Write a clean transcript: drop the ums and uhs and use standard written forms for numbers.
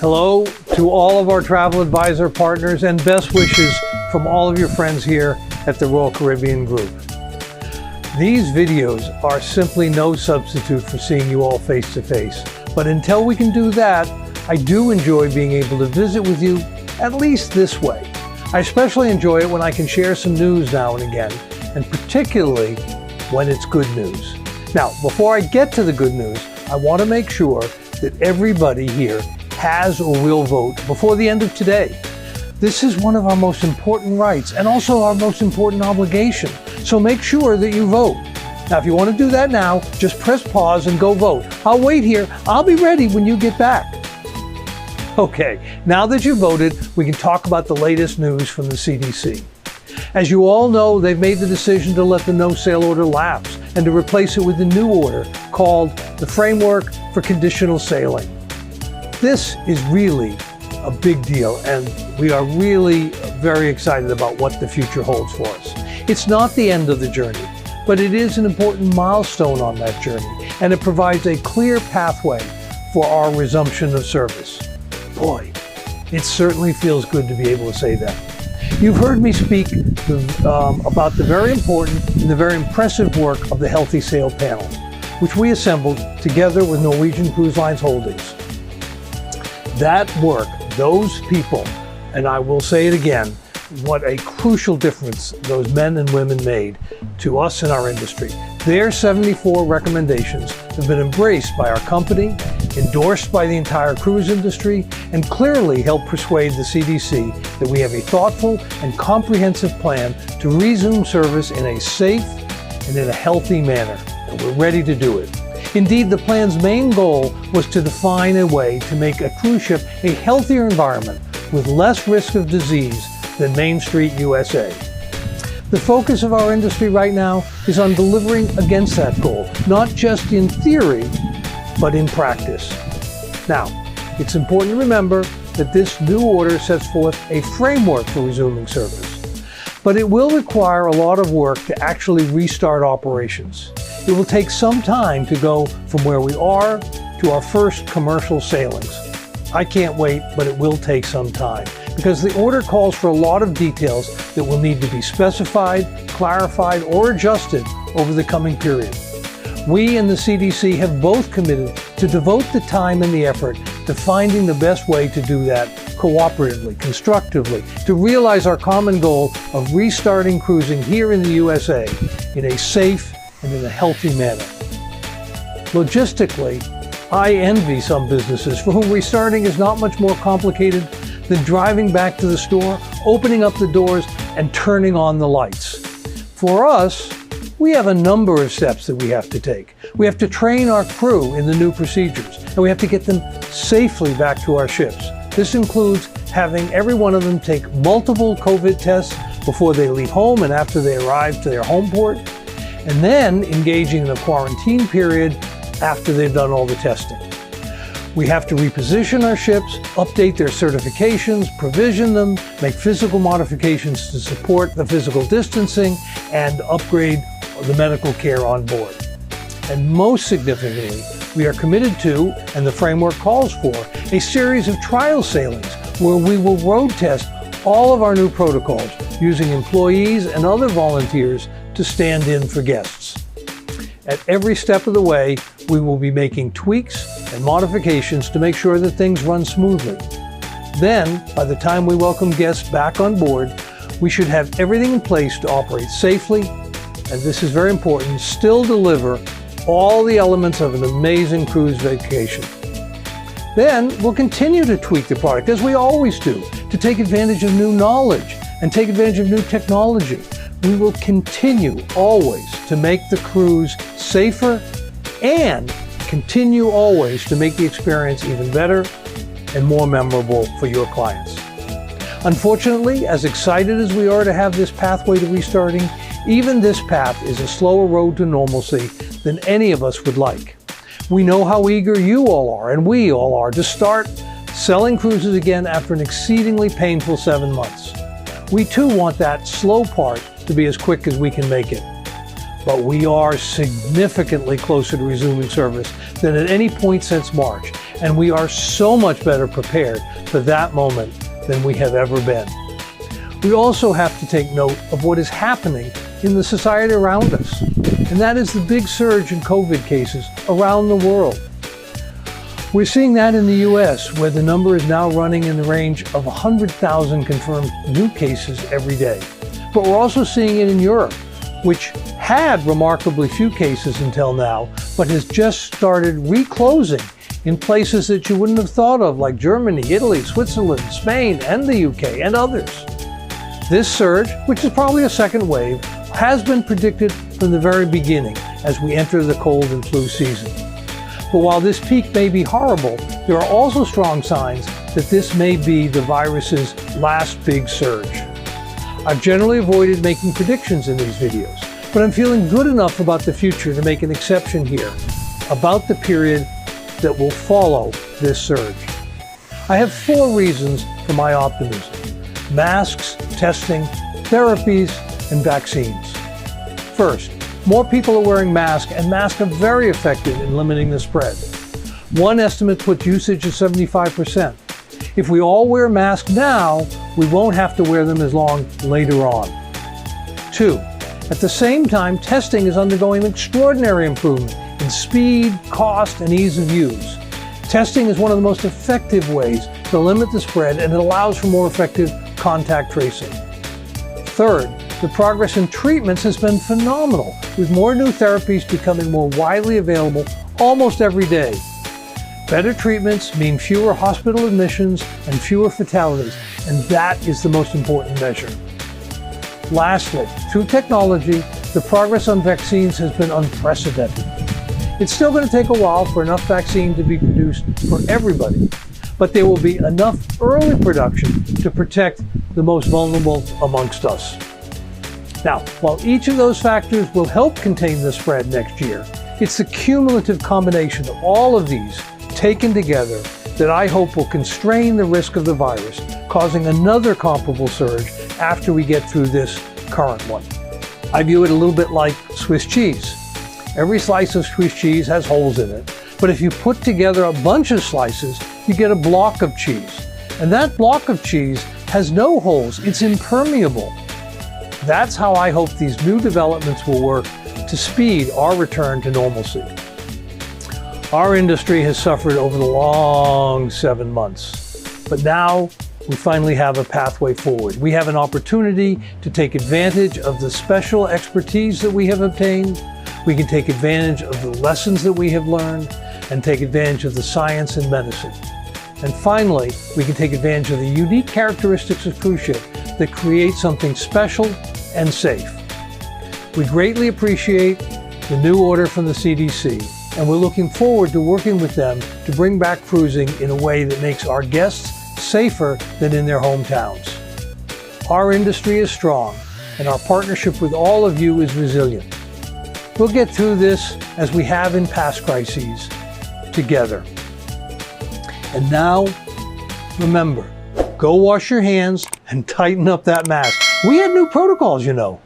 Hello to all of our travel advisor partners and best wishes from all of your friends here at the Royal Caribbean Group. These videos are simply no substitute for seeing you all face to face. But until we can do that, I do enjoy being able to visit with you at least this way. I especially enjoy it when I can share some news now and again, and particularly when it's good news. Now, before I get to the good news, I want to make sure that everybody here has or will vote before the end of today. This is one of our most important rights and also our most important obligation. So make sure that you vote. Now, if you want to do that now, just press pause and go vote. I'll wait here. I'll be ready when you get back. Okay, now that you voted, we can talk about the latest news from the CDC. As you all know, they've made the decision to let the no-sail order lapse and to replace it with a new order called the Framework for Conditional Sailing. This is really a big deal, and we are really very excited about what the future holds for us. It's not the end of the journey, but it is an important milestone on that journey, and it provides a clear pathway for our resumption of service. Boy, it certainly feels good to be able to say that. You've heard me speak about the very important and the very impressive work of the Healthy Sail Panel, which we assembled together with Norwegian Cruise Lines Holdings. That work, those people, and I will say it again, what a crucial difference those men and women made to us in our industry. Their 74 recommendations have been embraced by our company, endorsed by the entire cruise industry, and clearly help persuade the CDC that we have a thoughtful and comprehensive plan to resume service in a safe and in a healthy manner, and we're ready to do it. Indeed, the plan's main goal was to define a way to make a cruise ship a healthier environment with less risk of disease than Main Street USA. The focus of our industry right now is on delivering against that goal, not just in theory, but in practice. Now, it's important to remember that this new order sets forth a framework for resuming service, but it will require a lot of work to actually restart operations. It will take some time to go from where we are to our first commercial sailings. I can't wait, but it will take some time because the order calls for a lot of details that will need to be specified, clarified, or adjusted over the coming period. We and the CDC have both committed to devote the time and the effort to finding the best way to do that cooperatively, constructively, to realize our common goal of restarting cruising here in the USA in a safe and in a healthy manner. Logistically, I envy some businesses for whom restarting is not much more complicated than driving back to the store, opening up the doors, and turning on the lights. For us, we have a number of steps that we have to take. We have to train our crew in the new procedures, and we have to get them safely back to our ships. This includes having every one of them take multiple COVID tests before they leave home and after they arrive to their home port, and then engaging in a quarantine period after they've done all the testing. We have to reposition our ships, update their certifications, provision them, make physical modifications to support the physical distancing, and upgrade the medical care on board. And most significantly, we are committed to, and the framework calls for, a series of trial sailings where we will road test all of our new protocols using employees and other volunteers to stand in for guests. At every step of the way, we will be making tweaks and modifications to make sure that things run smoothly. Then, by the time we welcome guests back on board, we should have everything in place to operate safely, and this is very important, still deliver all the elements of an amazing cruise vacation. Then, we'll continue to tweak the product, as we always do, to take advantage of new knowledge and take advantage of new technology. We will continue always to make the cruise safer and continue always to make the experience even better and more memorable for your clients. Unfortunately, as excited as we are to have this pathway to restarting, even this path is a slower road to normalcy than any of us would like. We know how eager you all are, and we all are, to start selling cruises again after an exceedingly painful 7 months. We too want that slow part to be as quick as we can make it. But we are significantly closer to resuming service than at any point since March, and we are so much better prepared for that moment than we have ever been. We also have to take note of what is happening in the society around us, and that is the big surge in COVID cases around the world. We're seeing that in the US, where the number is now running in the range of 100,000 confirmed new cases every day. But we're also seeing it in Europe, which had remarkably few cases until now, but has just started reclosing in places that you wouldn't have thought of, like Germany, Italy, Switzerland, Spain, and the UK, and others. This surge, which is probably a second wave, has been predicted from the very beginning as we enter the cold and flu season. But while this peak may be horrible, there are also strong signs that this may be the virus's last big surge. I've generally avoided making predictions in these videos, but I'm feeling good enough about the future to make an exception here about the period that will follow this surge. I have 4 reasons for my optimism: masks, testing, therapies, and vaccines. First, more people are wearing masks, and masks are very effective in limiting the spread. One estimate puts usage at 75%. If we all wear masks now, we won't have to wear them as long later on. 2, at the same time, testing is undergoing extraordinary improvement in speed, cost, and ease of use. Testing is one of the most effective ways to limit the spread, and it allows for more effective contact tracing. Third, the progress in treatments has been phenomenal, with more new therapies becoming more widely available almost every day. Better treatments mean fewer hospital admissions and fewer fatalities, and that is the most important measure. Lastly, through technology, the progress on vaccines has been unprecedented. It's still going to take a while for enough vaccine to be produced for everybody, but there will be enough early production to protect the most vulnerable amongst us. Now, while each of those factors will help contain the spread next year, it's the cumulative combination of all of these taken together that I hope will constrain the risk of the virus, causing another comparable surge after we get through this current one. I view it a little bit like Swiss cheese. Every slice of Swiss cheese has holes in it, but if you put together a bunch of slices, you get a block of cheese. And that block of cheese has no holes, it's impermeable. That's how I hope these new developments will work to speed our return to normalcy. Our industry has suffered over the long 7 months, but now we finally have a pathway forward. We have an opportunity to take advantage of the special expertise that we have obtained. We can take advantage of the lessons that we have learned and take advantage of the science and medicine. And finally, we can take advantage of the unique characteristics of cruise ship that create something special and safe. We greatly appreciate the new order from the CDC, and we're looking forward to working with them to bring back cruising in a way that makes our guests safer than in their hometowns. Our industry is strong, and our partnership with all of you is resilient. We'll get through this as we have in past crises, together. And now, remember, go wash your hands and tighten up that mask. We had new protocols, you know.